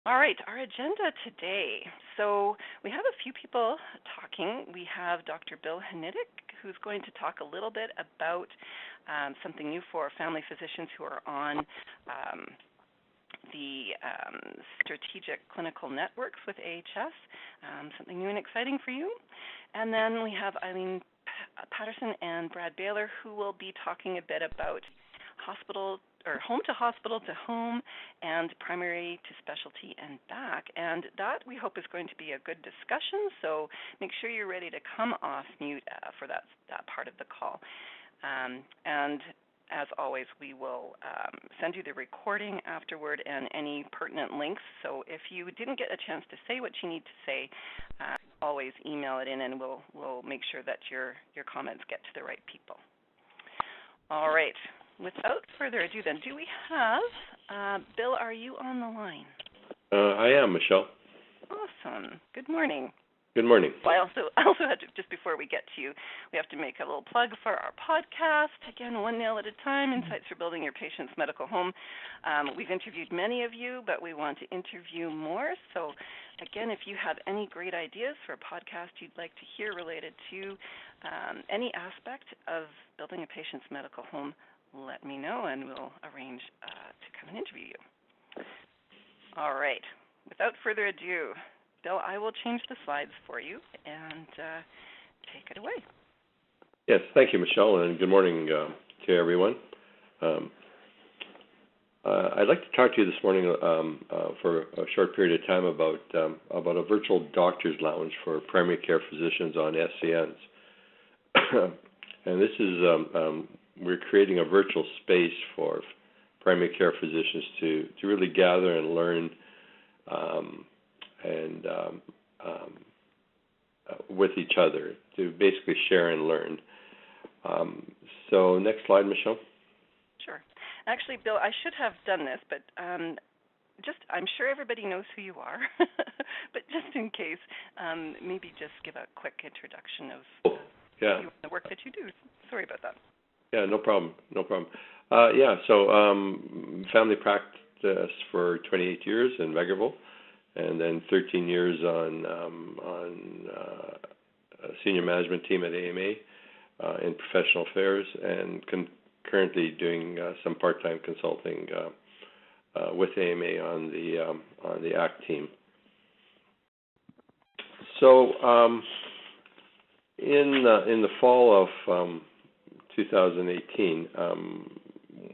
All right, our agenda today. So we have a few people talking. We have Dr. Bill Hnityk, who's going to talk a little bit about something new for family physicians who are on the strategic clinical networks with AHS, something new and exciting for you. And then we have Eileen Patterson and Brad Baylor, who will be talking a bit about hospital or home to hospital to home and primary to specialty and back. And that we hope is going to be a good discussion. So make sure you're ready to come off mute for that part of the call. And as always, we will send you the recording afterward and any pertinent links. So if you didn't get a chance to say what you need to say, always email it in, and we'll make sure that your comments get to the right people. All right. Without further ado, then, do we have Bill? Are you on the line? I am, Michelle. Awesome. Good morning. Good morning. Well, I also had to, just before we get to you, we have to make a little plug for our podcast. Again, one nail at a time, Insights for Building Your Patient's Medical Home. We've interviewed many of you, but we want to interview more. So, again, if you have any great ideas for a podcast you'd like to hear related to any aspect of building a patient's medical home, let me know, and we'll arrange to come and interview you. All right. Without further ado, Bill, I will change the slides for you and take it away. Yes, thank you, Michelle, and good morning to everyone. I'd like to talk to you this morning for a short period of time about a virtual doctor's lounge for primary care physicians on SCNs. And this is we're creating a virtual space for primary care physicians to really gather and learn with each other, to basically share and learn. So next slide, Michelle. Sure. Actually, Bill, I should have done this, but I'm sure everybody knows who you are, but just in case, maybe just give a quick introduction of the work that you do. Sorry about that. Yeah, no problem. So family practice for 28 years in Vegreville, and then 13 years on a senior management team at AMA in professional affairs, and currently doing some part-time consulting with AMA on the ACT team. So in the fall of 2018,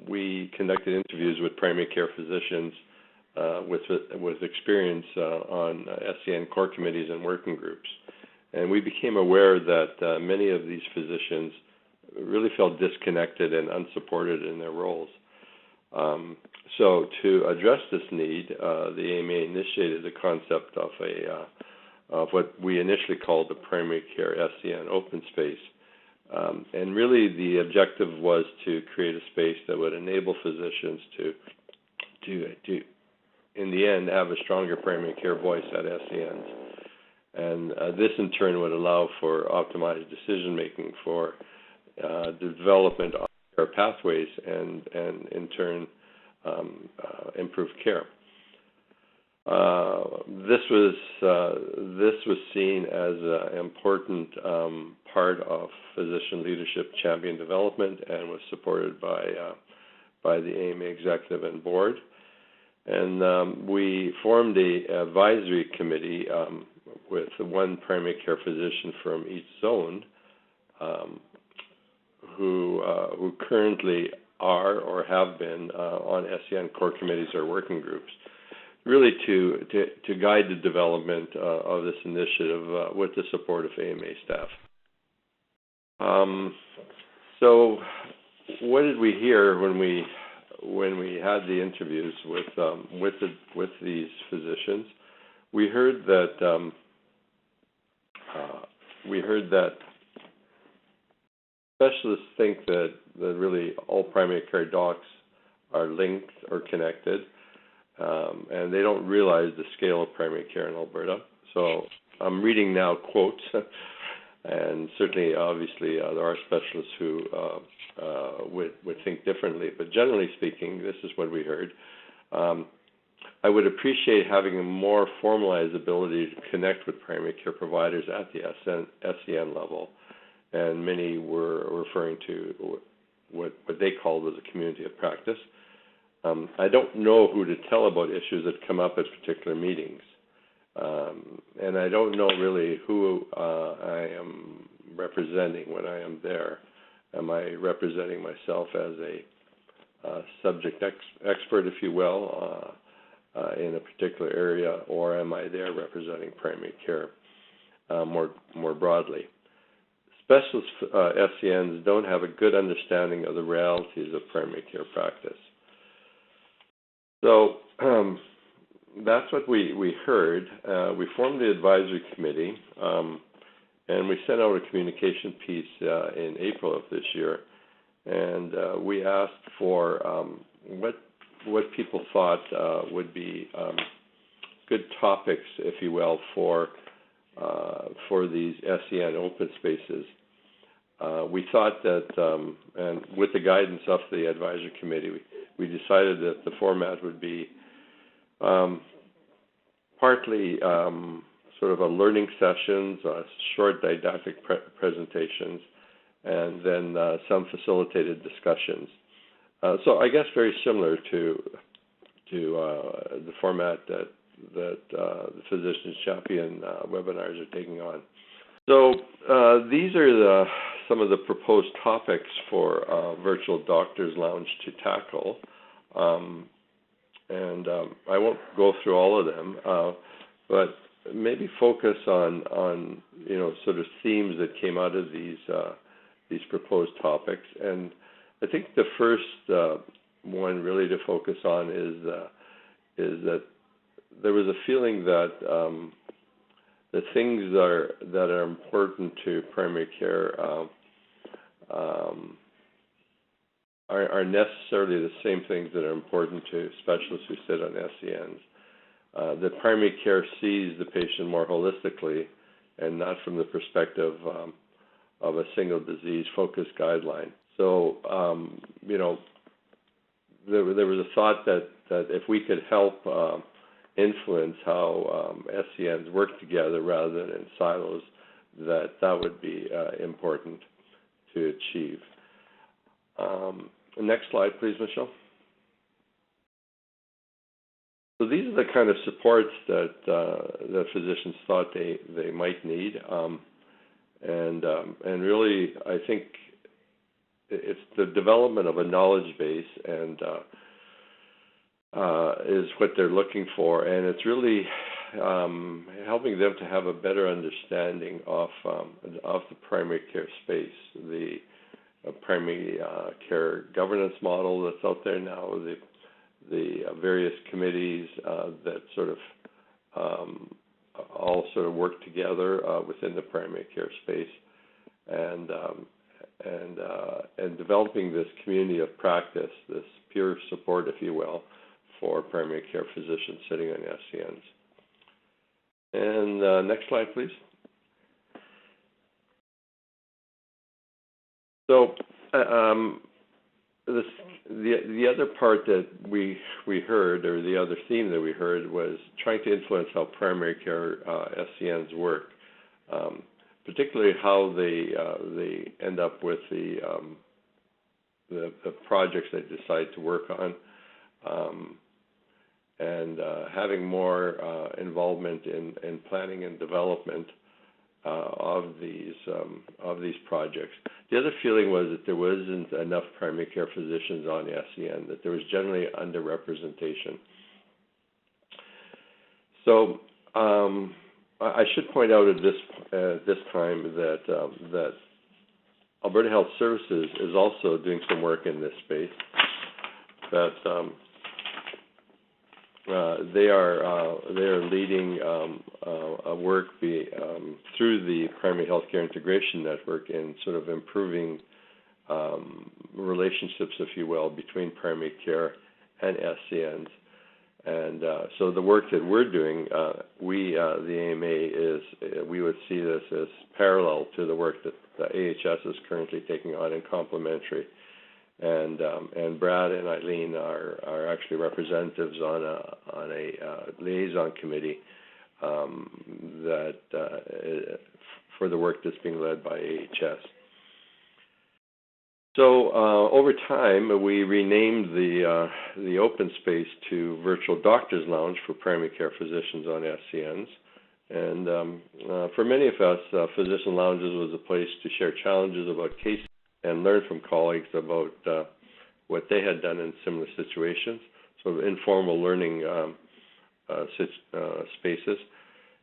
we conducted interviews with primary care physicians with experience on SCN core committees and working groups. And we became aware that many of these physicians really felt disconnected and unsupported in their roles. So to address this need, the AMA initiated the concept of what we initially called the Primary Care SCN Open Space. And really the objective was to create a space that would enable physicians to in the end, have a stronger primary care voice at SCNs. And this in turn would allow for optimized decision-making for the development of care pathways and in turn improve care. This was seen as an important part of physician leadership champion development, and was supported by the AMA executive and board. And we formed an advisory committee with one primary care physician from each zone, who currently are or have been on SCN core committees or working groups, really to guide the development of this initiative with the support of AMA staff. So what did we hear when we had the interviews with these physicians? We heard that specialists think that really all primary care docs are linked or connected, and they don't realize the scale of primary care in Alberta. So I'm reading now quotes, and certainly, obviously, there are specialists who would think differently. But generally speaking, this is what we heard. I would appreciate having a more formalized ability to connect with primary care providers at the SCN level, and many were referring to what they called as a community of practice. I don't know who to tell about issues that come up at particular meetings, and I don't know really who I am representing when I am there. Am I representing myself as a subject expert, if you will, in a particular area, or am I there representing primary care more broadly? Specialist SCNs don't have a good understanding of the realities of primary care practice. So that's what we heard. We formed the advisory committee, and we sent out a communication piece in April of this year, and we asked for what people thought would be good topics, if you will, for these SCN open spaces. We thought that, and with the guidance of the advisory committee, we decided that the format would be partly sort of a learning sessions, short didactic presentations, and then some facilitated discussions. So I guess very similar to the format that the Physicians Champion webinars are taking on. So these are some of the proposed topics for Virtual Doctors Lounge to tackle, and I won't go through all of them, but maybe focus on sort of themes that came out of these proposed topics. And I think the first one really to focus on is that there was a feeling that the things that are important to primary care are necessarily the same things that are important to specialists who sit on SCNs. That primary care sees the patient more holistically and not from the perspective of a single disease-focused guideline. So, there was a thought that if we could help influence how SCNs work together rather than in silos, that would be important to achieve. Next slide, please, Michelle. So these are the kind of supports that physicians thought they might need, and really, I think it's the development of a knowledge base and is what they're looking for, and it's really helping them to have a better understanding of the primary care space, the primary care governance model that's out there now, the various committees that sort of all sort of work together within the primary care space, and developing this community of practice, this peer support, if you will, for primary care physicians sitting on SCNs. And next slide, please. So the other part that we heard, or the other theme that we heard, was trying to influence how primary care SCNs work, particularly how they end up with the projects they decide to work on, and having more involvement in planning and development of these projects. The other feeling was that there wasn't enough primary care physicians on the SCN, that there was generally underrepresentation. So I should point out at this time that Alberta Health Services is also doing some work in this space. That they are leading a work through the Primary Healthcare Integration Network in sort of improving relationships, if you will, between primary care and SCNs. And so the work that we're doing, the AMA, we would see this as parallel to the work that the AHS is currently taking on and complementary. and Brad and Eileen are actually representatives on a liaison committee that for the work that's being led by AHS. So over time, we renamed the open space to Virtual Doctors Lounge for primary care physicians on SCNs. And for many of us, Physician Lounges was a place to share challenges about cases and learn from colleagues about what they had done in similar situations, sort of informal learning spaces.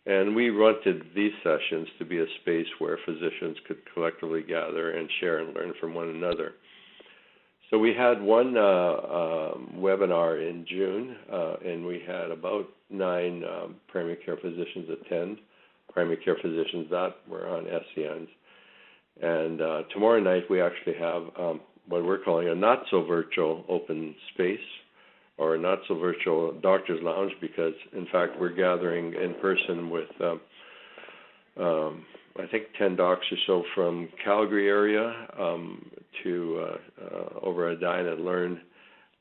And we wanted these sessions to be a space where physicians could collectively gather and share and learn from one another. So we had one webinar in June, and we had about 9 primary care physicians attend, primary care physicians that were on SCNs. And tomorrow night we actually have what we're calling a not-so-virtual open space, or a not-so-virtual doctor's lounge, because, in fact, we're gathering in person with, I think, 10 docs or so from Calgary area to over a Dine and Learn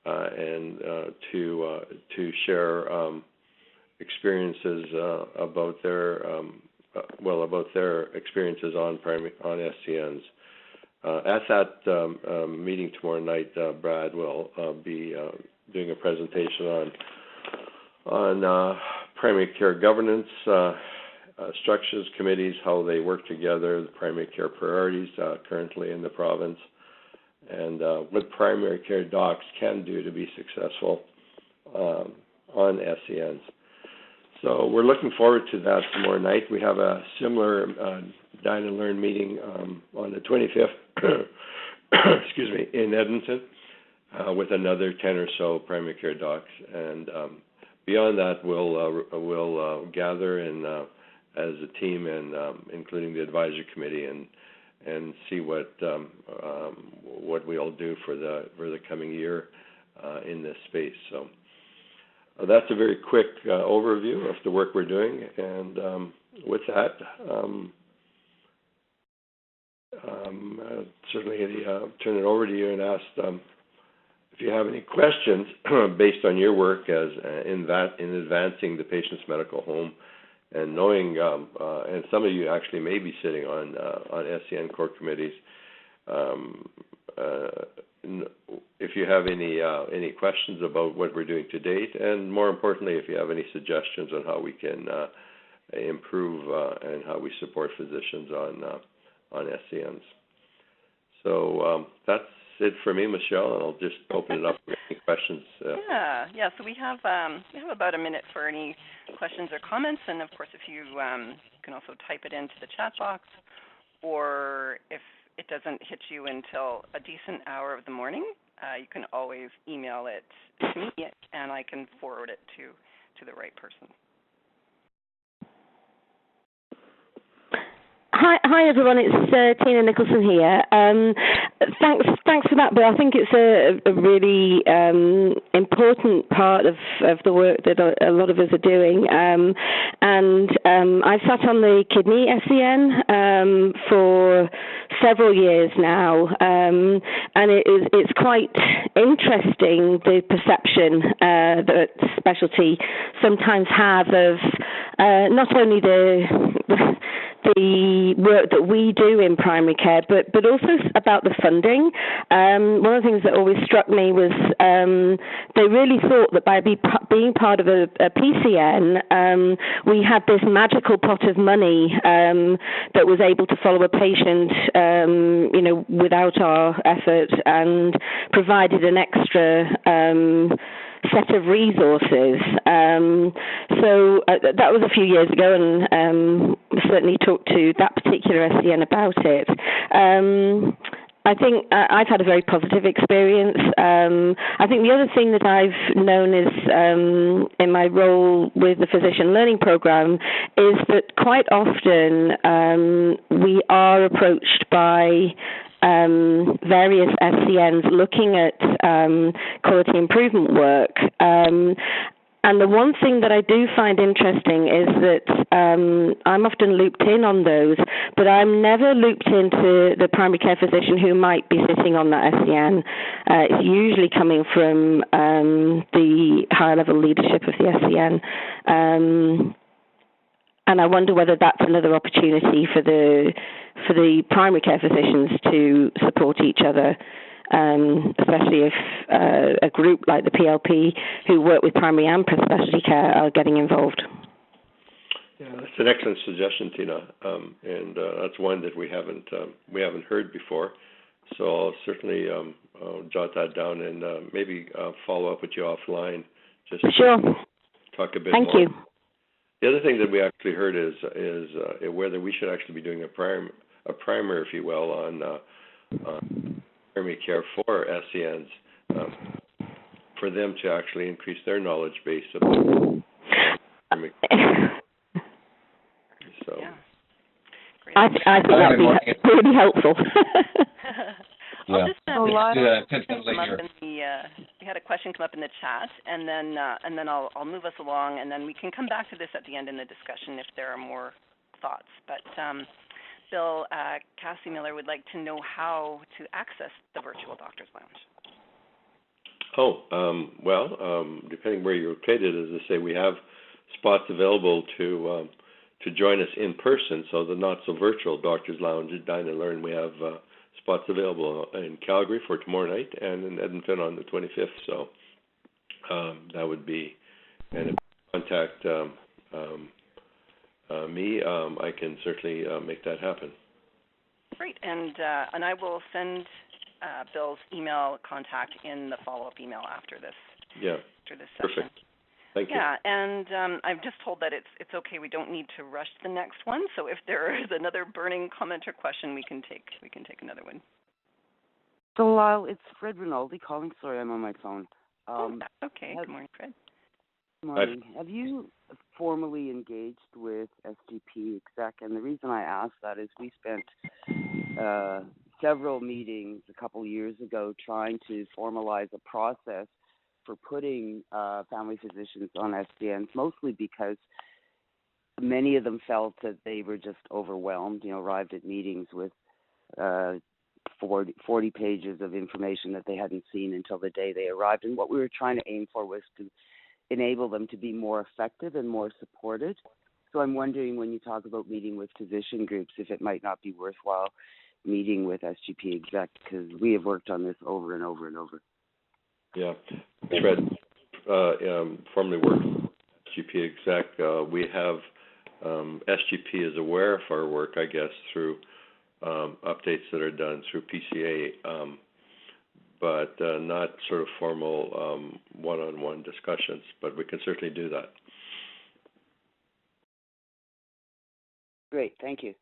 and to share experiences about their experiences on SCNs. At that meeting tomorrow night, Brad will be doing a presentation on primary care governance, structures, committees, how they work together, the primary care priorities currently in the province, and what primary care docs can do to be successful on SCNs. So we're looking forward to that tomorrow night. We have a similar Dine and Learn meeting on the 25th, excuse me, in Edmonton, with another 10 or so primary care docs. And beyond that, we'll gather and as a team, and including the advisory committee, and see what we all do for the coming year in this space. So that's a very quick overview of the work we're doing. And with that, I'll certainly turn it over to you and ask if you have any questions based on your work as in advancing the patient's medical home, and knowing, and some of you actually may be sitting on SCN core committees. If you have any questions about what we're doing to date, and more importantly, if you have any suggestions on how we can improve and how we support physicians on SCNs. So that's it for me, Michelle, and I'll just open it up for any questions. Yeah. So we have about a minute for any questions or comments, and of course, if you can also type it into the chat box, or if it doesn't hit you until a decent hour of the morning, you can always email it to me, and I can forward it to the right person. Hi everyone, it's Tina Nicholson here. Thanks for that, Bill. I think it's a really important part of the work that a lot of us are doing. And I've sat on the kidney SCN for several years now, and it's quite interesting, the perception that specialty sometimes have of not only the work that we do in primary care, but also about the funding. One of the things that always struck me was they really thought that by being part of a PCN, we had this magical pot of money that was able to follow a patient, without our effort, and provided an extra set of resources. So that was a few years ago, and certainly talked to that particular SCN about it. I think I've had a very positive experience. I think the other thing that I've known is in my role with the Physician Learning Program is that quite often we are approached by various SCNs looking at quality improvement work, And the one thing that I do find interesting is that I'm often looped in on those, but I'm never looped into the primary care physician who might be sitting on that SEN. It's usually coming from the higher level leadership of the SEN. And I wonder whether that's another opportunity for the primary care physicians to support each other, especially if a group like the PLP who work with primary and specialty care are getting involved. Yeah, that's an excellent suggestion, Tina, and that's one that we haven't heard before. So I'll certainly jot that down and maybe follow up with you offline. Just sure. Talk a bit Thank more. you. The other thing that we actually heard is whether we should actually be doing a primer, if you will, on primary care for SENs, for them to actually increase their knowledge base of primary care. So, yeah. Great. I think that would be really helpful. I'll just we had a question come up in the chat, and then I'll move us along, and then we can come back to this at the end in the discussion if there are more thoughts. But Bill, Cassie Miller would like to know how to access the virtual Doctor's Lounge. Depending where you're located, as I say, we have spots available to join us in person. So the not so virtual Doctor's Lounge at Dine and Learn, we have spots available in Calgary for tomorrow night and in Edmonton on the 25th. So that would be, and if you contact me, I can certainly make that happen. Great, and I will send Bill's email contact in the follow-up email after this. Yeah. After this session. Perfect. Thank you. Yeah, and I'm just told that it's okay. We don't need to rush the next one. So if there is another burning comment or question, we can take another one. So Lyle, it's Fred Rinaldi calling. Sorry, I'm on my phone. Okay. Good morning, Fred. Good morning. Have you formally engaged with SGP Exec? And the reason I ask that is we spent several meetings a couple years ago trying to formalize a process for putting family physicians on SDNs, mostly because many of them felt that they were just overwhelmed, arrived at meetings with 40 pages of information that they hadn't seen until the day they arrived. And what we were trying to aim for was to enable them to be more effective and more supported. So I'm wondering, when you talk about meeting with physician groups, if it might not be worthwhile meeting with SGP Exec, because we have worked on this over and over and over. Yeah, Fred, formerly worked with SGP Exec. We have SGP is aware of our work, I guess, through updates that are done through PCA, but not sort of formal one-on-one discussions. But we can certainly do that. Great, thank you.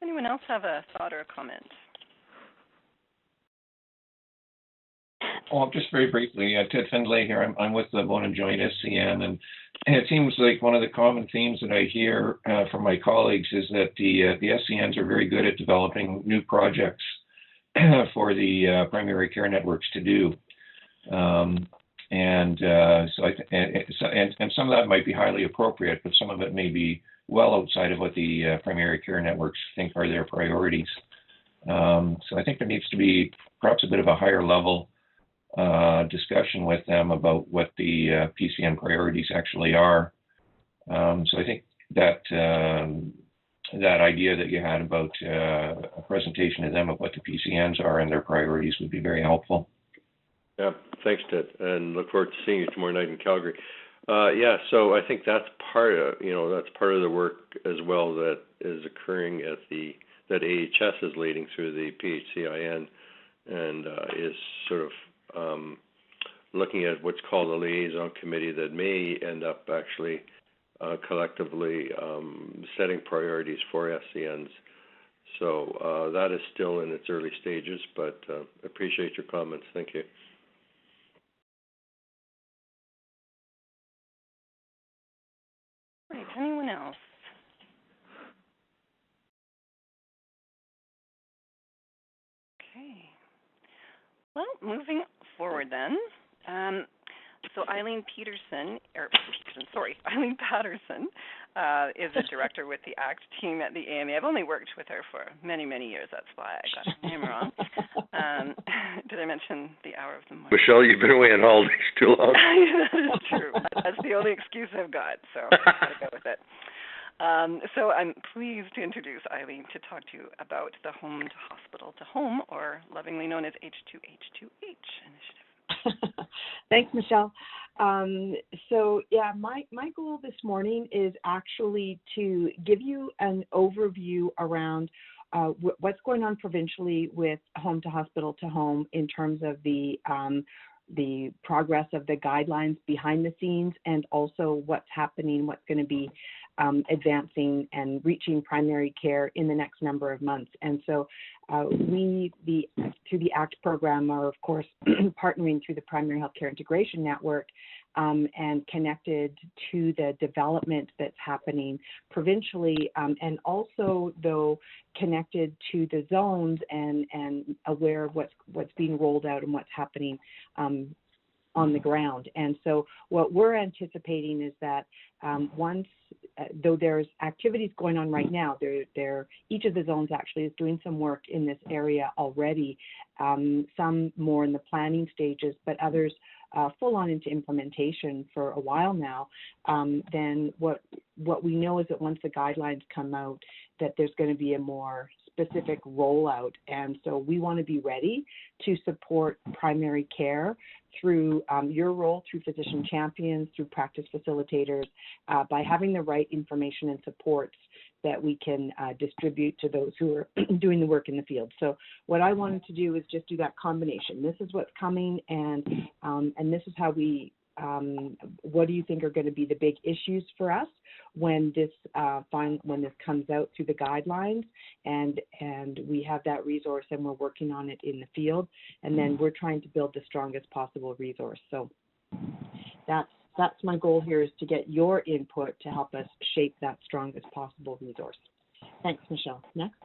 Anyone else have a thought or a comment? Just very briefly, Ted Findlay here. I'm with the Bone and Joint SCN, and it seems like one of the common themes that I hear from my colleagues is that the SCNs are very good at developing new projects for the primary care networks to do, and some of that might be highly appropriate, but some of it may be well outside of what the primary care networks think are their priorities. So I think there needs to be perhaps a bit of a higher level discussion with them about what the PCN priorities actually are. So I think that that idea that you had about a presentation to them of what the PCNs are and their priorities would be very helpful. Yeah, thanks, Ted, and look forward to seeing you tomorrow night in Calgary. So I think that's part of the work as well that is occurring at that AHS is leading through the PHCIN, and is sort of looking at what's called a liaison committee that may end up actually collectively setting priorities for SCNs. So that is still in its early stages, but appreciate your comments. Thank you. Great. Anyone else? Okay. Well, moving forward then. So Eileen Patterson is a director with the ACT team at the AMA. I've only worked with her for many, many years. That's why I got her name wrong. Did I mention the hour of the morning? Michelle, you've been away on holidays too long. That is true. That's the only excuse I've got, so I've got to go with it. So I'm pleased to introduce Eileen to talk to you about the Home to Hospital to Home, or lovingly known as H2H2H initiative. Thanks, Michelle. My goal this morning is actually to give you an overview around what's going on provincially with Home to Hospital to Home in terms of the progress of the guidelines behind the scenes, and also what's happening, what's going to be advancing and reaching primary care in the next number of months. And so through the ACT program, are of course partnering through the Primary Healthcare Integration Network and connected to the development that's happening provincially, and also though connected to the zones and aware of what's being rolled out and what's happening on the ground. And so what we're anticipating is that once, though there's activities going on right now, each of the zones actually is doing some work in this area already, some more in the planning stages, but others full on into implementation for a while now. Then what we know is that once the guidelines come out, that there's going to be a more specific rollout. And so we want to be ready to support primary care through your role, through physician champions, through practice facilitators, by having the right information and supports that we can distribute to those who are doing the work in the field. So what I wanted to do is just do that combination. This is what's coming, and this is how we, what do you think are going to be the big issues for us when this comes out through the guidelines, and we have that resource and we're working on it in the field, and then we're trying to build the strongest possible resource. So that's my goal here, is to get your input to help us shape that strongest possible resource. Thanks, Michelle. Next.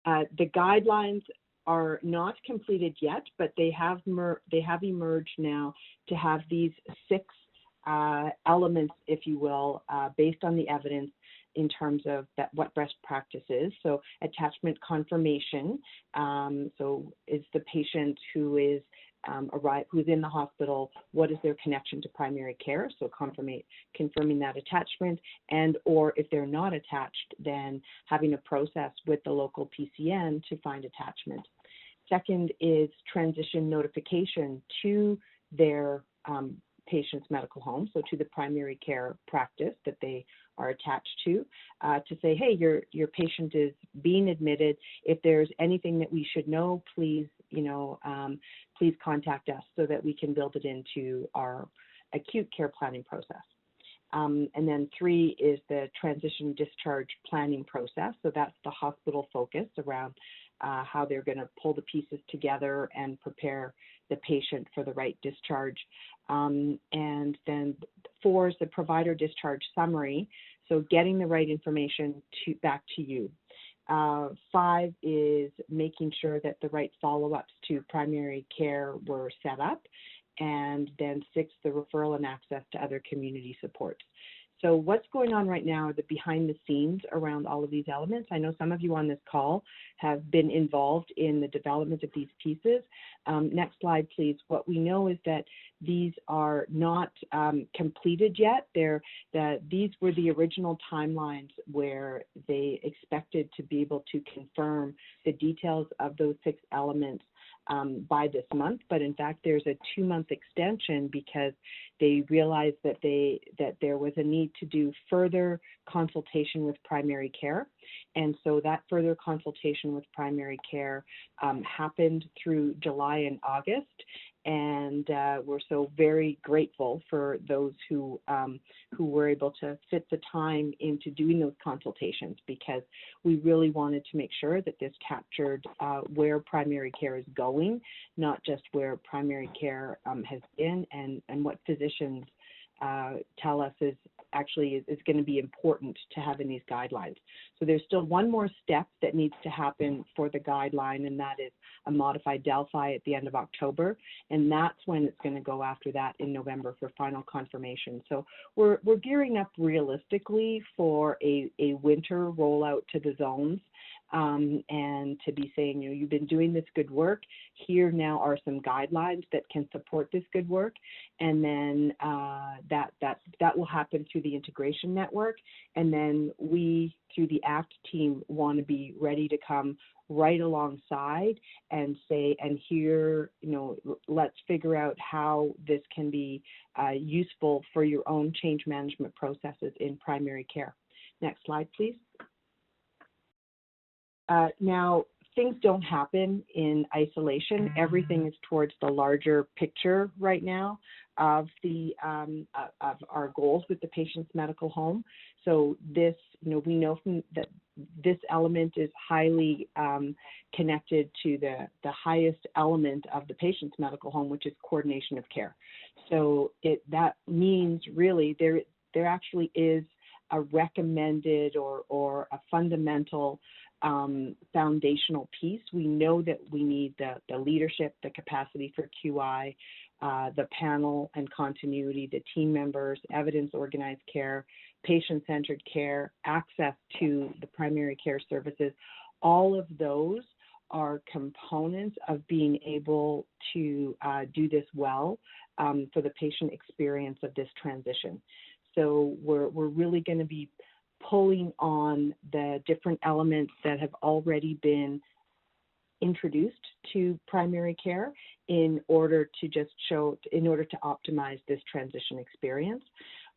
The guidelines are not completed yet, but they have emerged now to have these 6 elements, if you will, based on the evidence in terms of what best practice is. So attachment confirmation. So is the patient who is who's in the hospital, what is their connection to primary care? So confirming that attachment, and or if they're not attached, then having a process with the local PCN to find attachment. Second is transition notification to their patient's medical home, so to the primary care practice that they are attached to say, hey, your patient is being admitted. If there's anything that we should know, please, please contact us so that we can build it into our acute care planning process. And then 3 is the transition discharge planning process. So that's the hospital focus around how they're going to pull the pieces together and prepare the patient for the right discharge. And then 4 is the provider discharge summary, so getting the right information back to you. 5 is making sure that the right follow-ups to primary care were set up. And then 6, the referral and access to other community supports. So what's going on right now are the behind the scenes around all of these elements. I know some of you on this call have been involved in the development of these pieces. Next slide, please. What we know is that these are not completed yet. These were the original timelines where they expected to be able to confirm the details of those 6 elements by this month, but in fact there's a 2-month extension because they realized that there was a need to do further consultation with primary care, and so that further consultation with primary care happened through July and August, and we're so very grateful for those who were able to fit the time into doing those consultations, because we really wanted to make sure that this captured where primary care is going, not just where primary care has been, and what physicians tell us is actually is going to be important to have in these guidelines. So there's still one more step that needs to happen for the guideline, and that is a modified Delphi at the end of October, and that's when it's going to go after that in November for final confirmation. So we're gearing up realistically for a winter rollout to the zones, and to be saying, you've been doing this good work. Here now are some guidelines that can support this good work, and then that will happen through the integration network. And then we, through the ACT team, want to be ready to come right alongside and say, and here, let's figure out how this can be useful for your own change management processes in primary care. Next slide, please. Now, things don't happen in isolation. Everything is towards the larger picture right now of the of our goals with the patient's medical home. So this, we know from that this element is highly connected to the highest element of the patient's medical home, which is coordination of care. So that means really there actually is a recommended or a fundamental foundational piece. We know that we need the leadership, the capacity for QI, the panel and continuity, the team members, evidence-organized care, patient-centered care, access to the primary care services. All of those are components of being able to do this well for the patient experience of this transition. So we're really going to be pulling on the different elements that have already been introduced to primary care in order to optimize this transition experience.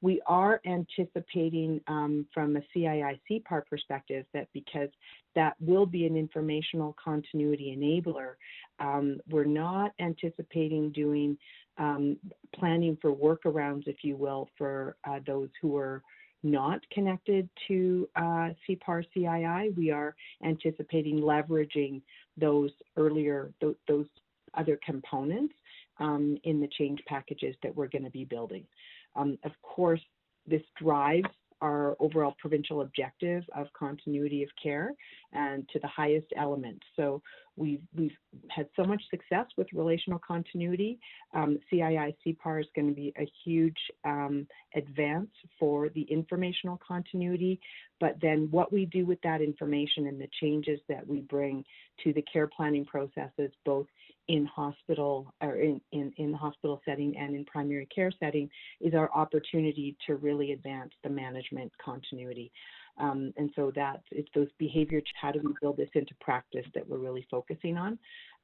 We are anticipating from a CII-CPAR perspective that because that will be an informational continuity enabler, we're not anticipating doing planning for workarounds, if you will, for those who are not connected to CPAR CII. We are anticipating leveraging those those other components in the change packages that we're going to be building. Of course, this drives our overall provincial objective of continuity of care and to the highest element. So we've had so much success with relational continuity. CII-CPAR is going to be a huge advance for the informational continuity, but then what we do with that information and the changes that we bring to the care planning processes, both in hospital or in the hospital setting and in primary care setting, is our opportunity to really advance the management continuity. And so it's those behaviors, how do we build this into practice, that we're really focusing on.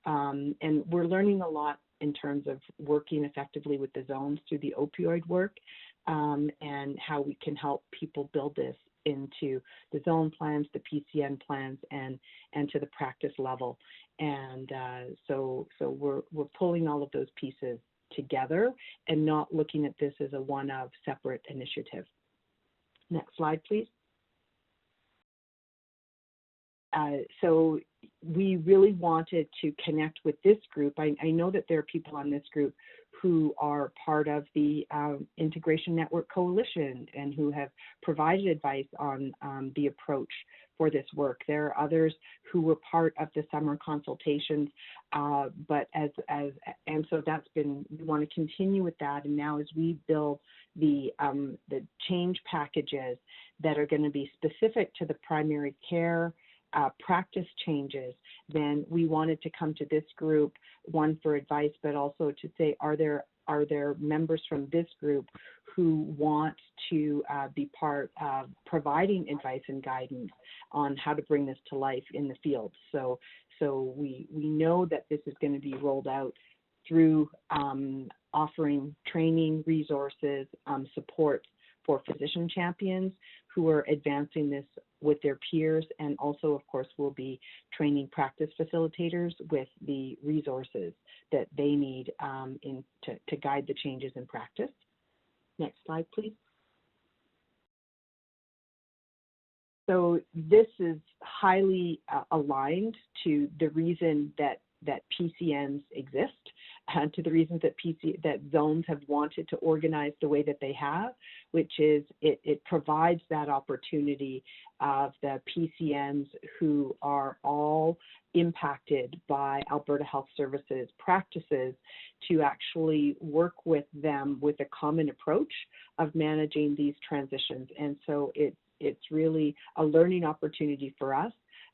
And we're learning a lot in terms of working effectively with the zones through the opioid work, and how we can help people build this into the zone plans, the PCN plans, and to the practice level. And so we're pulling all of those pieces together and not looking at this as a one-of separate initiative. Next slide, please. So we really wanted to connect with this group. I know that there are people on this group who are part of the Integration Network Coalition and who have provided advice on the approach for this work. There are others who were part of the summer consultations, but and so that's been, we want to continue with that. And now as we build the change packages that are going to be specific to the primary care practice changes, then we wanted to come to this group, one, for advice, but also to say, are there members from this group who want to be part of providing advice and guidance on how to bring this to life in the field? So we know that this is going to be rolled out through offering training, resources, support for physician champions who are advancing this with their peers, and also, of course, will be training practice facilitators with the resources that they need to guide the changes in practice. Next slide, please. So this is highly aligned to the reason that PCNs exist. to the reasons that that zones have wanted to organize the way that they have, which is it provides that opportunity of the PCNs who are all impacted by Alberta Health Services practices to actually work with them with a common approach of managing these transitions. And so it's really a learning opportunity for us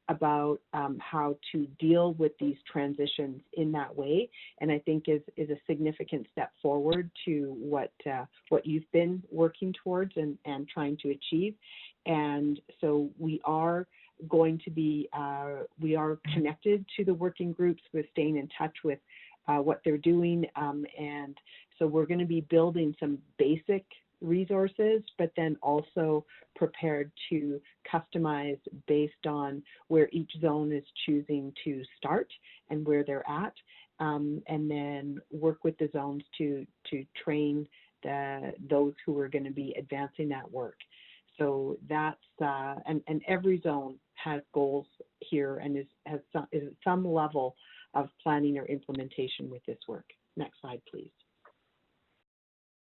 about how to deal with these transitions in that way, and I think is a significant step forward to what you've been working towards and trying to achieve. And so we are going to be we are connected to the working groups. We're staying in touch with what they're doing, and so we're going to be building some basic resources, but then also prepared to customize based on where each zone is choosing to start and where they're at, and then work with the zones to train those who are going to be advancing that work. So that's and every zone has goals here and is at some level of planning or implementation with this work. Next slide, please.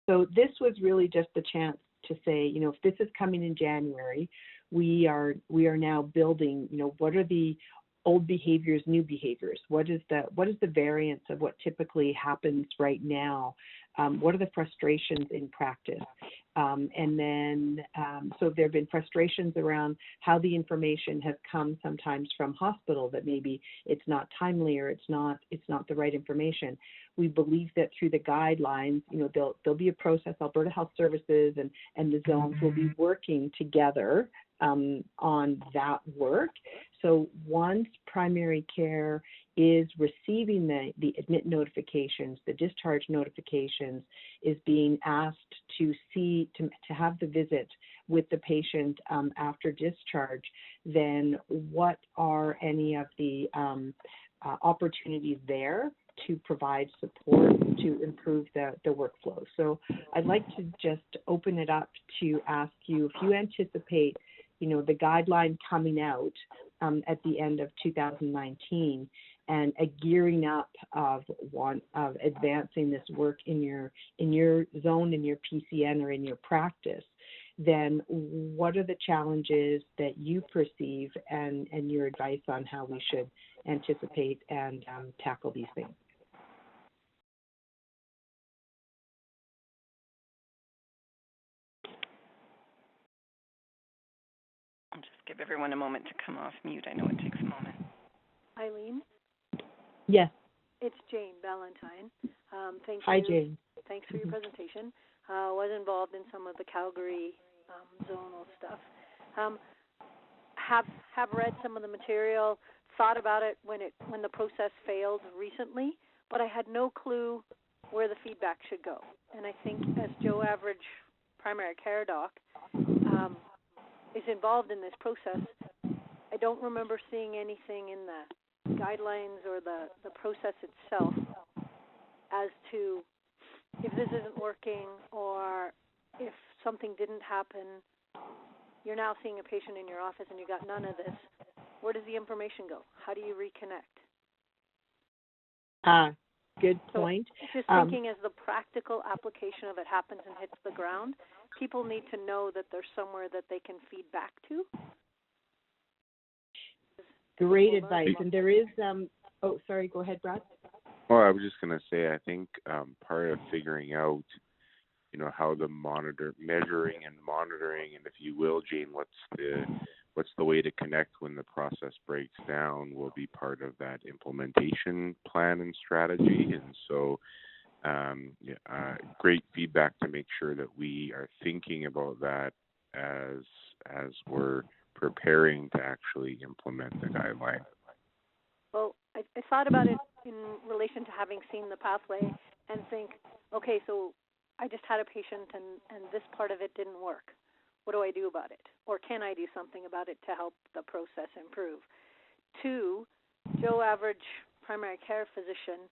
So this was really just the chance to say, you know, if this is coming in January, we are now building, you know, what are the old behaviors, new behaviors? What is the variance of what typically happens right now? What are the frustrations in practice? And then, so there have been frustrations around how the information has come sometimes from hospital that maybe it's not timely or it's not the right information. We believe that through the guidelines, you know, there'll be a process. Alberta Health Services and the zones will be working together on that work. So once primary care is receiving the admit notifications, the discharge notifications, is being asked to have the visit with the patient after discharge, then what are any of the opportunities there to provide support to improve the workflow? So I'd like to just open it up to ask you if you anticipate, you know, the guideline coming out at the end of 2019 and a gearing up of advancing this work in your zone, in your PCN, or in your practice, then what are the challenges that you perceive and your advice on how we should anticipate and tackle these things? I'll just give everyone a moment to come off mute. I know it takes a moment. Eileen? Yes. It's Jane Ballantyne. Thank Hi, you. Jane. Thanks for your presentation. Was involved in some of the Calgary zonal stuff. Have read some of the material, thought about it when the process failed recently, but I had no clue where the feedback should go. And I think as Joe Average primary care doc is involved in this process, I don't remember seeing anything in the guidelines or the process itself as to if this isn't working or if something didn't happen. You're now seeing a patient in your office and you got none of this. Where does the information go? How do you reconnect? Good point. So just thinking as the practical application of it happens and hits the ground, people need to know that there's somewhere that they can feed back to. Great advice. And there is, oh, sorry, go ahead, Brad. Well, I was just going to say, I think part of figuring out, you know, how the measuring and monitoring, and if you will, Jane, what's the way to connect when the process breaks down will be part of that implementation plan and strategy. And so, great feedback to make sure that we are thinking about that as we're preparing to actually implement the guideline. Well, I thought about it in relation to having seen the pathway and think, okay, so I just had a patient and this part of it didn't work. What do I do about it? Or can I do something about it to help the process improve? 2, Joe Average primary care physician,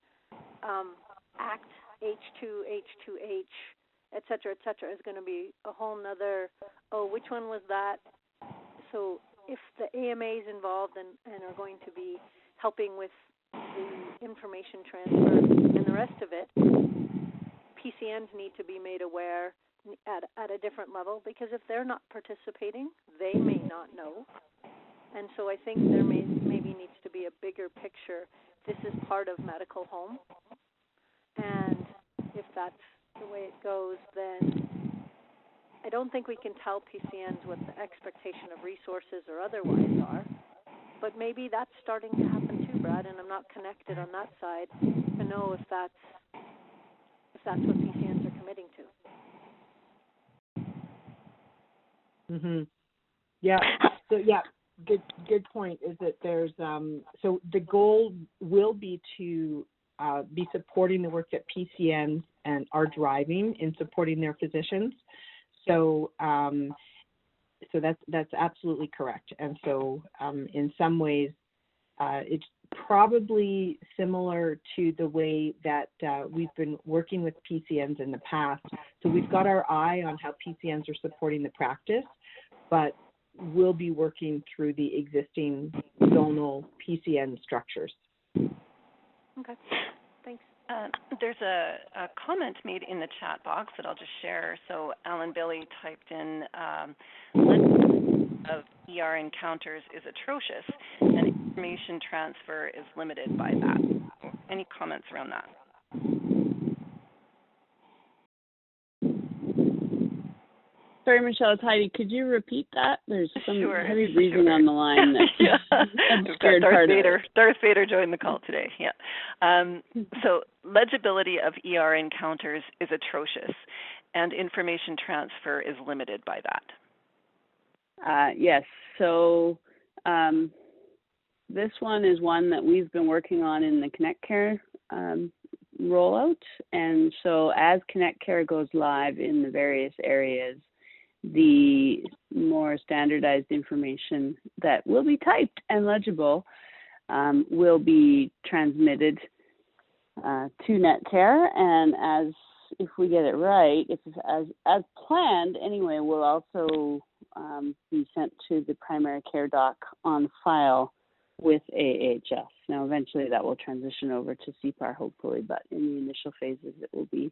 ACT, H2, H2H, et cetera, is going to be a whole nother, which one was that? So if the AMA is involved and are going to be helping with the information transfer and the rest of it, PCNs need to be made aware at a different level, because if they're not participating, they may not know. And so I think there maybe needs to be a bigger picture. This is part of medical home, and if that's the way it goes, then I don't think we can tell PCNs what the expectation of resources or otherwise are, but maybe that's starting to happen too, Brad, and I'm not connected on that side to know if that's what PCNs are committing to. Mhm. Yeah. So yeah, good point. Is that there's so the goal will be to be supporting the work that PCNs and are driving in supporting their physicians. So so that's absolutely correct. And so in some ways, it's probably similar to the way that we've been working with PCNs in the past. So we've got our eye on how PCNs are supporting the practice, but we'll be working through the existing zonal PCN structures. Okay, thanks. There's a comment made in the chat box that I'll just share. So Alan Billy typed in, list of ER encounters is atrocious, and information transfer is limited by that. Any comments around that? Sorry, Michelle, it's Heidi. Could you repeat that? There's some heavy breathing Sure. on the line. Yeah. Darth Vader joined the call today. Yeah. So legibility of ER encounters is atrocious, and information transfer is limited by that. Yes. So this one is one that we've been working on in the Connect Care rollout. And so as Connect Care goes live in the various areas, the more standardized information that will be typed and legible will be transmitted to NetCare, and if we get it right, as planned anyway, will also be sent to the primary care doc on file with AHS. Now, eventually that will transition over to CPAR, hopefully, but in the initial phases, it will be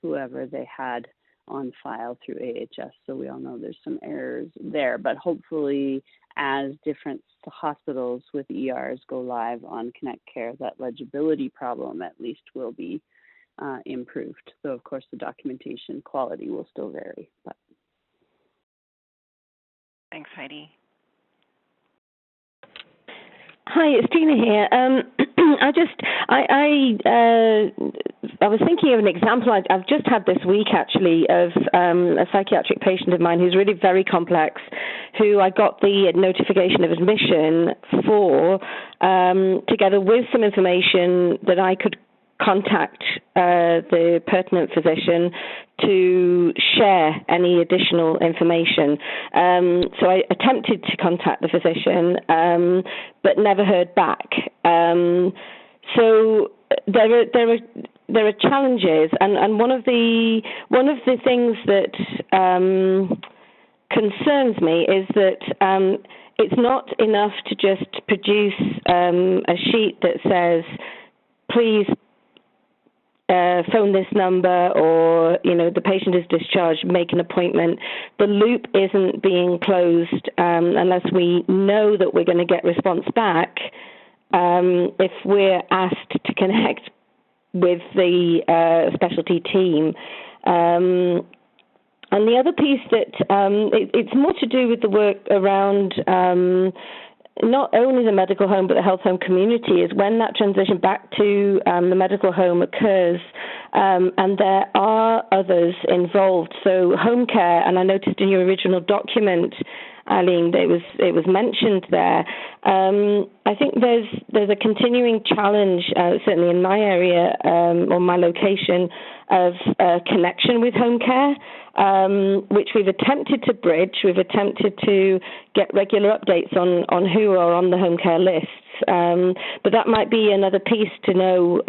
whoever they had on file through AHS. So we all know there's some errors there, but hopefully as different hospitals with ERs go live on Connect Care, that legibility problem at least will be improved. So of course the documentation quality will still vary. But Thanks, Heidi. Hi, it's Tina here. I was thinking of an example I've just had this week, actually, of a psychiatric patient of mine who's really very complex, who I got the notification of admission for, together with some information that I could contact the pertinent physician to share any additional information. So I attempted to contact the physician, but never heard back. So there are challenges, and one of the things that concerns me is that it's not enough to just produce a sheet that says, please phone this number, or the patient is discharged, make an appointment. The loop isn't being closed unless we know that we're going to get response back. If we're asked to connect with the specialty team. And the other piece that it's more to do with the work around not only the medical home but the health home community, is when that transition back to the medical home occurs, and there are others involved. So home care, and I noticed in your original document, Eileen, it was mentioned there. I think there's a continuing challenge, certainly in my area or my location, of connection with home care, which we've attempted to bridge. We've attempted to get regular updates on who are on the home care lists. But that might be another piece to know,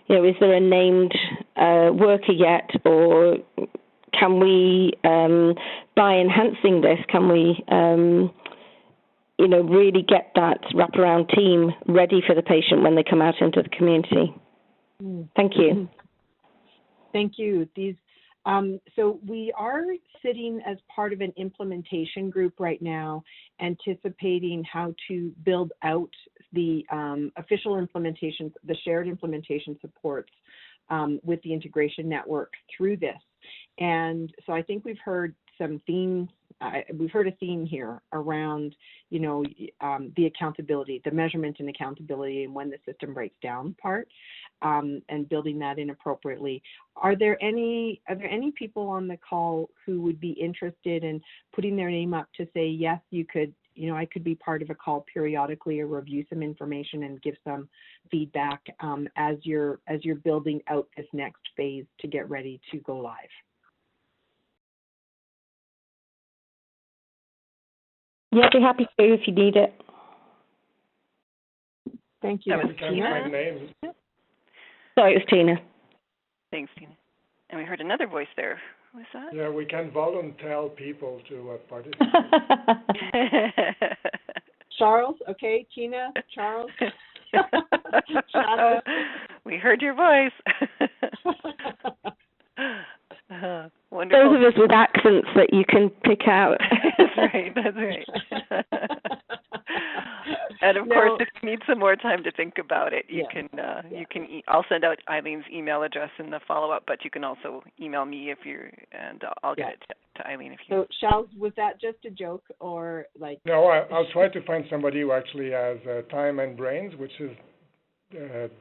is there a named worker yet, or can we, by enhancing this, can we really get that wraparound team ready for the patient when they come out into the community. Thank you. Thank you. So we are sitting as part of an implementation group right now, anticipating how to build out the official implementations, the shared implementation supports with the integration network through this. And so I think we've heard some themes. We've heard a theme here around, the accountability, the measurement and accountability, and when the system breaks down part, and building that in appropriately. Are there any people on the call who would be interested in putting their name up to say, yes, you could, I could be part of a call periodically or review some information and give some feedback as you're building out this next phase to get ready to go live? Yeah, I'd be happy to if you need it. Thank you. That was Tina. Sorry, it was Tina. Thanks, Tina. And we heard another voice there. Who was that? Yeah, we can volunteer people to participate. Charles, okay, Tina, Charles. We heard your voice. Wonderful. Those of us with accents that you can pick out. That's right. And of course, if you need some more time to think about it, you can. I'll send out Eileen's email address in the follow-up, but you can also email me and I'll get it to Eileen if you. So, Charles, was that just a joke or like? No, I'll try to find somebody who actually has time and brains, which is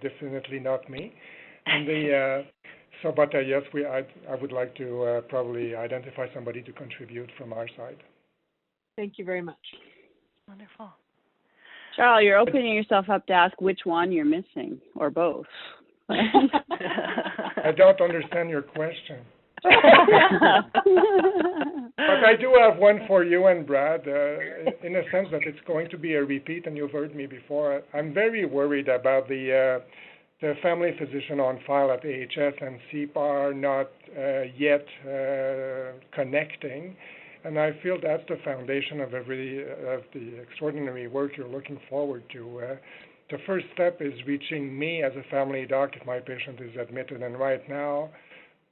definitely not me. And but yes, I would like to probably identify somebody to contribute from our side. Thank you very much. Wonderful. Charles, you're opening yourself up to ask which one you're missing, or both. I don't understand your question. But I do have one for you and Brad, in a sense that it's going to be a repeat, and you've heard me before. I'm very worried about the family physician on file at AHS and CPAR not yet connecting. And I feel that's the foundation of the extraordinary work you're looking forward to. The first step is reaching me as a family doc if my patient is admitted. And right now,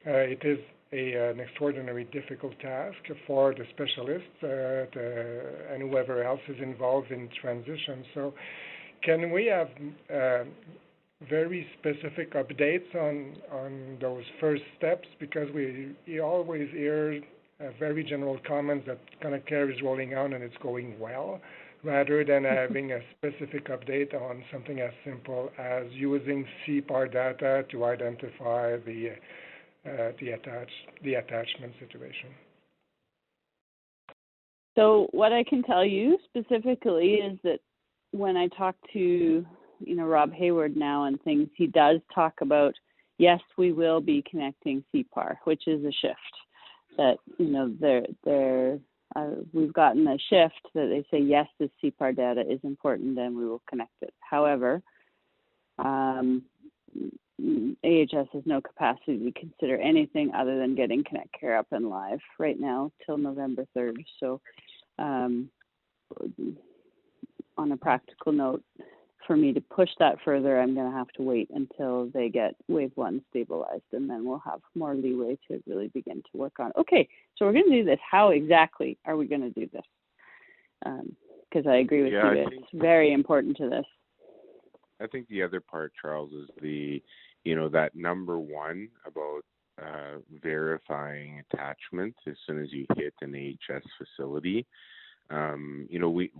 it is an extraordinarily difficult task for the specialists and whoever else is involved in transition. So can we have very specific updates on those first steps? Because we always hear very general comments that kind of care is rolling out and it's going well, rather than having a specific update on something as simple as using CPAR data to identify the attachment situation. So what I can tell you specifically is that when I talk to Rob Hayward now and things, he does talk about, yes, we will be connecting CPAR, which is a shift. That we've gotten a shift that they say, yes, this CPAR data is important and we will connect it. However, AHS has no capacity to consider anything other than getting Connect Care up and live right now till November 3rd. So on a practical note, for me to push that further, I'm going to have to wait until they get wave 1 stabilized, and then we'll have more leeway to really begin to work on. Okay, so we're going to do this. How exactly are we going to do this? Because I agree with you, it's very important to this. I think the other part, Charles, is that number one about verifying attachment as soon as you hit an AHS facility.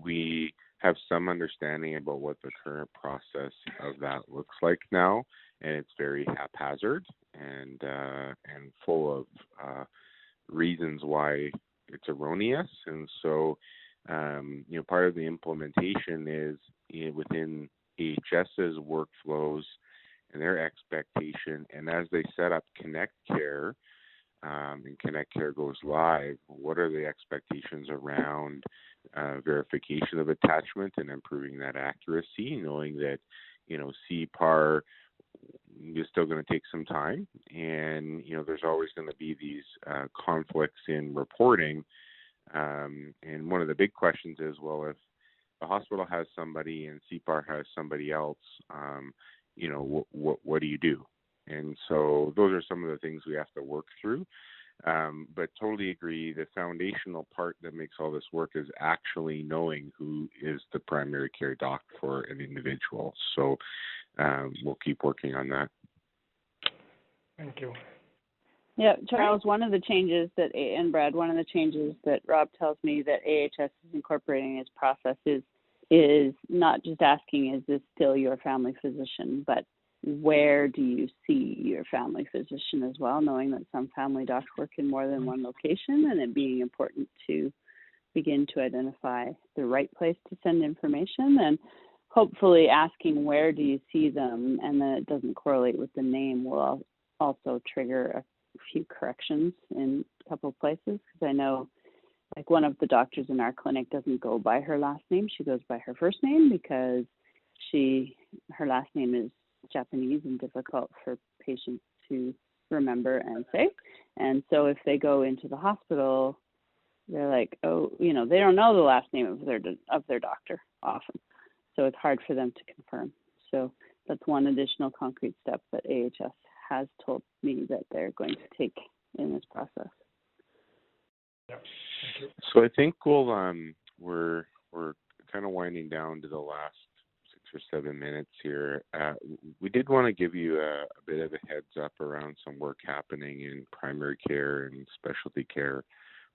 We have some understanding about what the current process of that looks like now, and it's very haphazard and full of reasons why it's erroneous. And so, part of the implementation is within AHS's workflows and their expectation, and as they set up Connect Care, and Connect Care goes live, what are the expectations around verification of attachment and improving that accuracy, knowing that, CPAR is still going to take some time, and, there's always going to be these conflicts in reporting. And one of the big questions is, well, if the hospital has somebody and CPAR has somebody else, what do you do? And so those are some of the things we have to work through. But totally agree, the foundational part that makes all this work is actually knowing who is the primary care doc for an individual. So we'll keep working on that. Thank you. Yeah, Charles, one of the changes that Rob tells me that AHS is incorporating as process is not just asking, is this still your family physician, but where do you see your family physician as well, knowing that some family docs work in more than one location, and it being important to begin to identify the right place to send information, and hopefully asking where do you see them, and then it doesn't correlate with the name will also trigger a few corrections in a couple of places, because I know like one of the doctors in our clinic doesn't go by her last name, she goes by her first name because her last name is Japanese and difficult for patients to remember and say. And so if they go into the hospital, they're like, oh, they don't know the last name of their doctor often. So it's hard for them to confirm. So that's one additional concrete step that AHS has told me that they're going to take in this process. Yeah. Thank you. So I think we're kind of winding down to the last 6 or 7 minutes here. We did want to give you a bit of a heads up around some work happening in primary care and specialty care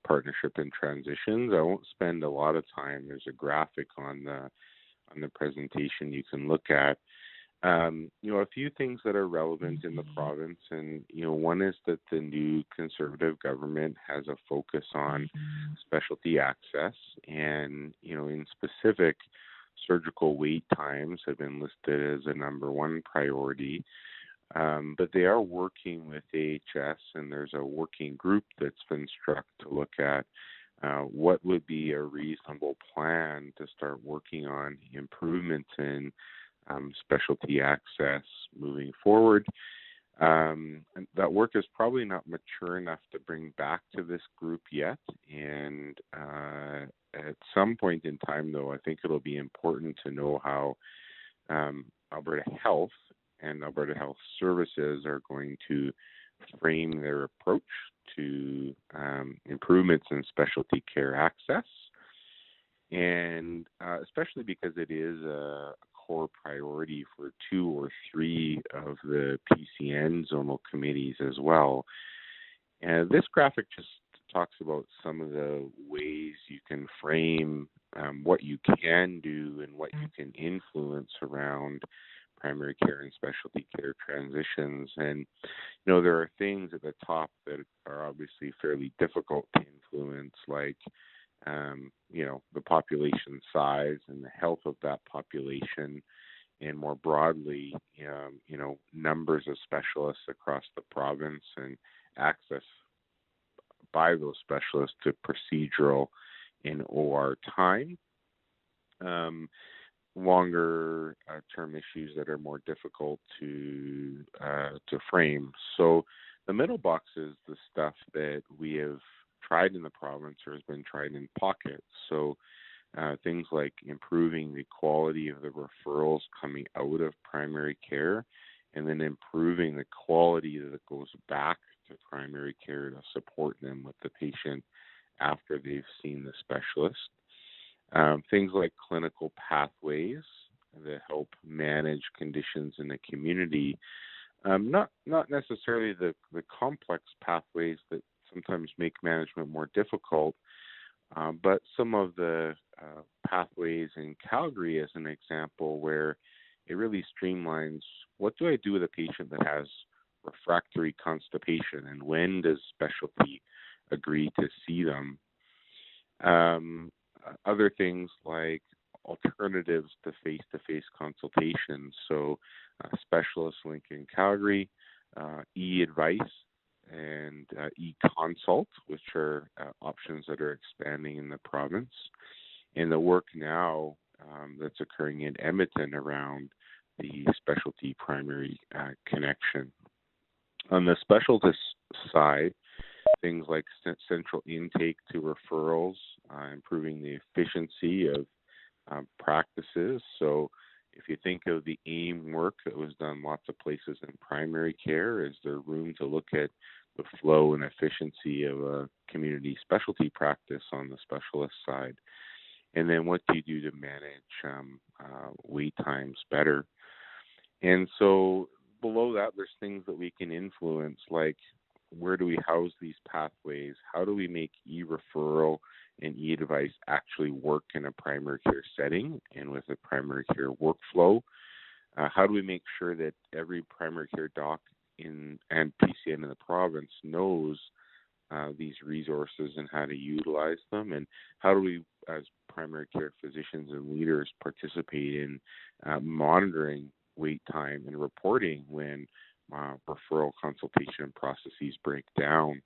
partnership and transitions. I won't spend a lot of time. There's a graphic on the presentation you can look at. A few things that are relevant in the province, and one is that the new Conservative government has a focus on specialty access, and in specific, surgical wait times have been listed as a number one priority. But they are working with AHS, and there's a working group that's been struck to look at what would be a reasonable plan to start working on improvements in specialty access moving forward. And that work is probably not mature enough to bring back to this group yet. And at some point in time, though, I think it'll be important to know how Alberta Health and Alberta Health Services are going to frame their approach to improvements in specialty care access. And especially because it is a core priority for 2 or 3 of the PCN zonal committees as well. And this graphic just talks about some of the ways you can frame what you can do and what you can influence around primary care and specialty care transitions. And, there are things at the top that are obviously fairly difficult to influence, like the population size and the health of that population, and more broadly, numbers of specialists across the province and access by those specialists to procedural and OR time. Longer term issues that are more difficult to frame. So the middle box is the stuff that we have tried in the province or has been tried in pockets. So things like improving the quality of the referrals coming out of primary care, and then improving the quality that goes back to primary care to support them with the patient after they've seen the specialist. Things like clinical pathways that help manage conditions in the community. Not necessarily the complex pathways that sometimes make management more difficult, but some of the pathways in Calgary as an example where it really streamlines what do I do with a patient that has refractory constipation, and when does specialty agree to see them. Other things like alternatives to face-to-face consultations. So Specialist Link in Calgary, e-advice, and e-consult, which are options that are expanding in the province. And the work now that's occurring in Edmonton around the specialty primary connection. On the specialist side, things like central intake to referrals, improving the efficiency of practices. So if you think of the AIM work that was done lots of places in primary care, is there room to look at the flow and efficiency of a community specialty practice on the specialist side? And then what do you do to manage wait times better? And so below that, there's things that we can influence, like where do we house these pathways? How do we make e-referral and e-advice actually work in a primary care setting and with a primary care workflow? How do we make sure that every primary care doc and PCN in the province knows these resources and how to utilize them? And how do we, as primary care physicians and leaders, participate in monitoring wait time and reporting when referral consultation processes break down?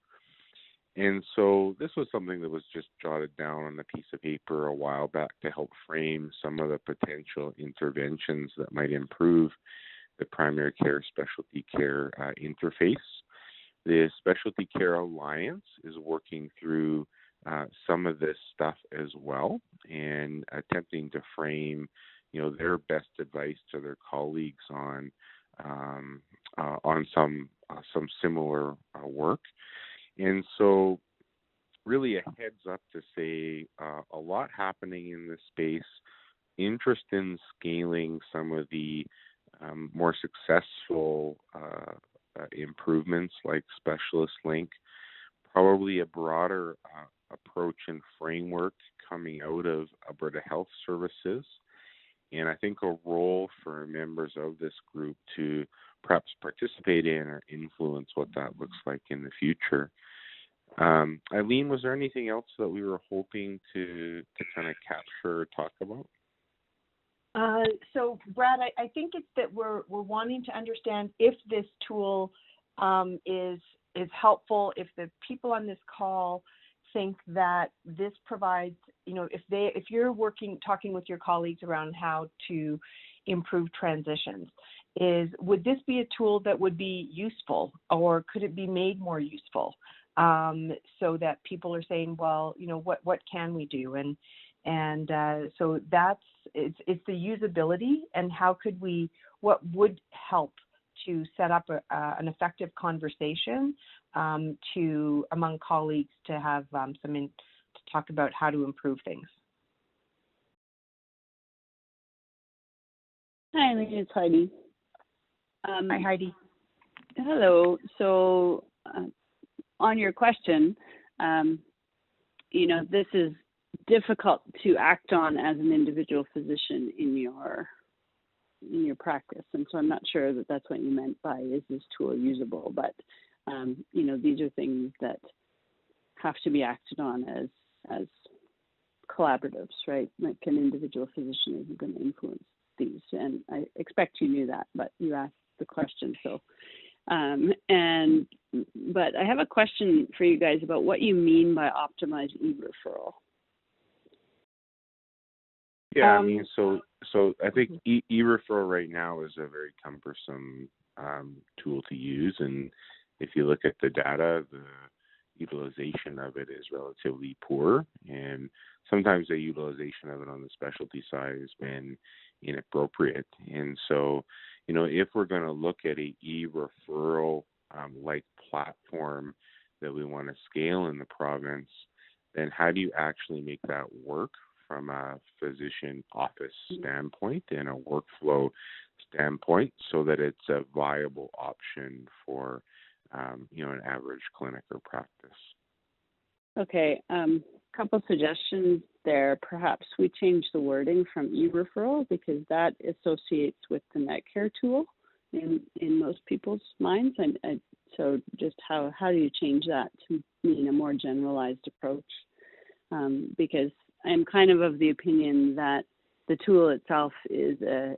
And so this was something that was just jotted down on a piece of paper a while back to help frame some of the potential interventions that might improve the primary care specialty care interface. The Specialty Care Alliance is working through some of this stuff as well and attempting to frame, their best advice to their colleagues on some similar work. And so really a heads up to say a lot happening in this space, interest in scaling some of the more successful improvements like Specialist Link, probably a broader approach and framework coming out of Alberta Health Services. And I think a role for members of this group to perhaps participate in or influence what that looks like in the future. Eileen, was there anything else that we were hoping to kind of capture or talk about? So, Brad, I think it's that we're wanting to understand if this tool is helpful, if the people on this call think that this provides, if you're talking with your colleagues around how to improve transitions, would this be a tool that would be useful, or could it be made more useful, so that people are saying, well, what can we do? And so it's the usability, and what would help to set up an effective conversation among colleagues to have to talk about how to improve things. Hi, it's Heidi. Hi, Heidi. Hello. So on your question, this is difficult to act on as an individual physician in your practice, and so I'm not sure that that's what you meant by is this tool usable, but these are things that have to be acted on as collaboratives, right? Like an individual physician isn't going to influence these, and I expect you knew that, but you asked the question, so but I have a question for you guys about what you mean by optimized e-referral. Yeah, so I think e-referral right now is a very cumbersome tool to use, and if you look at the data, the utilization of it is relatively poor, and sometimes the utilization of it on the specialty side has been inappropriate. And so, if we're going to look at a e-referral like platform that we want to scale in the province, then how do you actually make that work from a physician office standpoint and a workflow standpoint so that it's a viable option for an average clinic or practice? Okay, couple suggestions there. Perhaps we change the wording from e-referral because that associates with the Netcare tool in most people's minds. And so just how do you change that to mean a more generalized approach? Because I'm kind of the opinion that the tool itself is a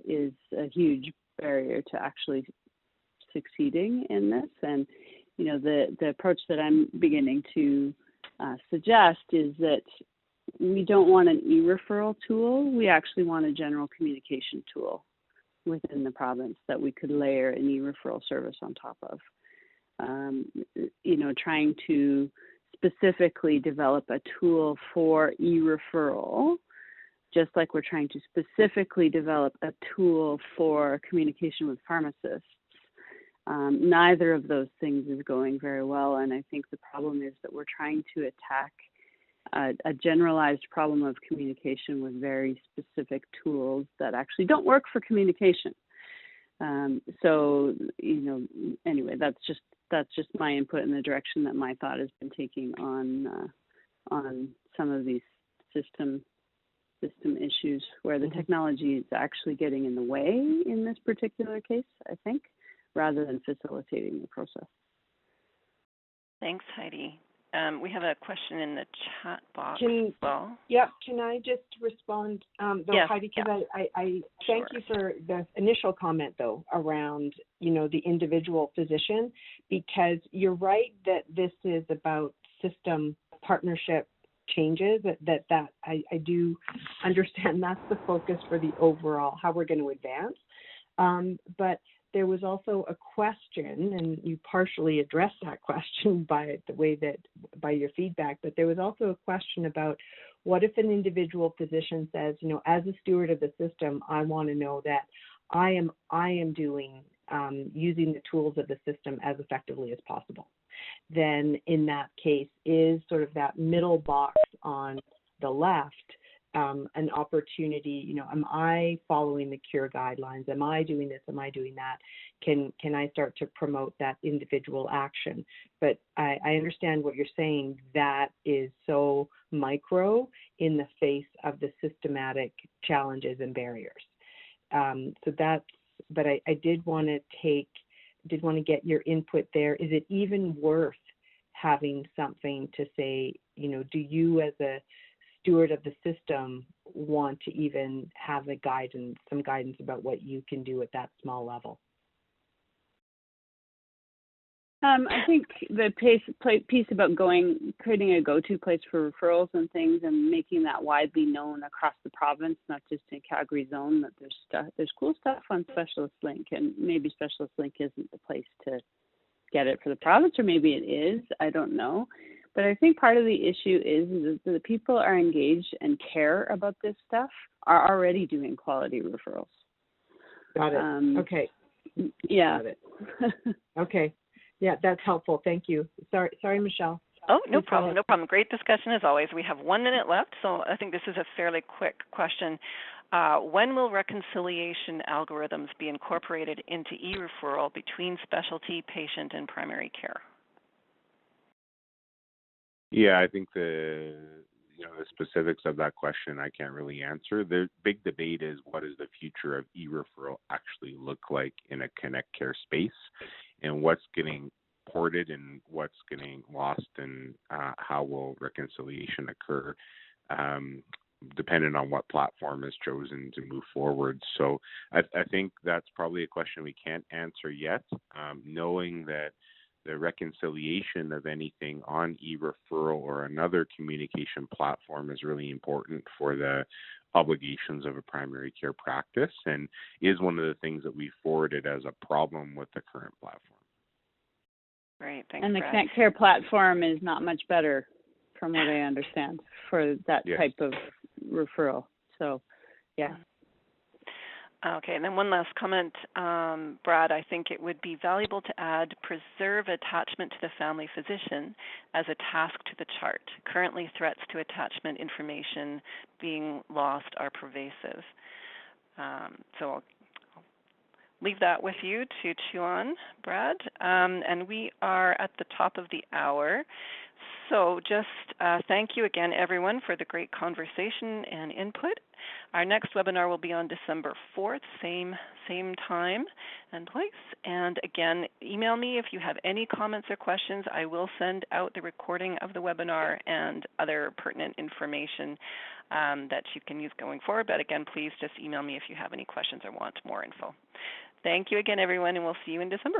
huge barrier to actually succeeding in this. And the approach that I'm beginning to suggest is that we don't want an e-referral tool. We actually want a general communication tool within the province that we could layer an e-referral service on top of. Trying to specifically develop a tool for e-referral just like we're trying to specifically develop a tool for communication with pharmacists. Neither of those things is going very well, and I think the problem is that we're trying to attack a generalized problem of communication with very specific tools that actually don't work for communication. So, anyway, that's just my input in the direction that my thought has been taking on some of these system issues where the technology is actually getting in the way in this particular case, I think, rather than facilitating the process. Thanks, Heidi. We have a question in the chat box as well. Yeah, can I just respond, yes, Heidi, because I thank you for the initial comment, though, around, the individual physician, because you're right that this is about system partnership changes, that I do understand that's the focus for the overall, how we're going to advance. But there was also a question, and you partially addressed that question by your feedback, but there was also a question about what if an individual physician says, as a steward of the system, I want to know that I am doing, using the tools of the system as effectively as possible. Then in that case is sort of that middle box on the left, an opportunity, am I following the CURE guidelines? Am I doing this? Am I doing that? Can I start to promote that individual action? But I understand what you're saying. That is so micro in the face of the systematic challenges and barriers. But I did want to get your input there. Is it even worth having something to say, do you as a steward of the system want to even have some guidance about what you can do at that small level? I think the piece about creating a go-to place for referrals and things and making that widely known across the province, not just in Calgary zone, that there's cool stuff on Specialist Link, and maybe Specialist Link isn't the place to get it for the province, or maybe it is, I don't know. But I think part of the issue is that the people are engaged and care about this stuff are already doing quality referrals. Got it. Okay. Yeah. Got it. Okay. Yeah, that's helpful. Thank you. Sorry, Michelle. Oh, no problem. No problem. Great discussion as always. We have 1 minute left, so I think this is a fairly quick question. When will reconciliation algorithms be incorporated into e-referral between specialty, patient, and primary care? Yeah, I think the specifics of that question I can't really answer. The big debate is, what does the future of e-referral actually look like in a Connect Care space, and what's getting ported and what's getting lost, and how will reconciliation occur, depending on what platform is chosen to move forward. So I think that's probably a question we can't answer yet, knowing that the reconciliation of anything on e-referral or another communication platform is really important for the obligations of a primary care practice, and is one of the things that we forwarded as a problem with the current platform. Great, thanks, and the Brad. Connect Care platform is not much better, from what I understand, for that type of referral. So, yeah. Okay, and then one last comment, Brad. I think it would be valuable to add preserve attachment to the family physician as a task to the chart. Currently, threats to attachment information being lost are pervasive. So I'll leave that with you to chew on, Brad. And we are at the top of the hour. So just thank you again, everyone, for the great conversation and input. Our next webinar will be on December 4th, same time and place. And again, email me if you have any comments or questions. I will send out the recording of the webinar and other pertinent information that you can use going forward. But again, please just email me if you have any questions or want more info. Thank you again, everyone, and we'll see you in December.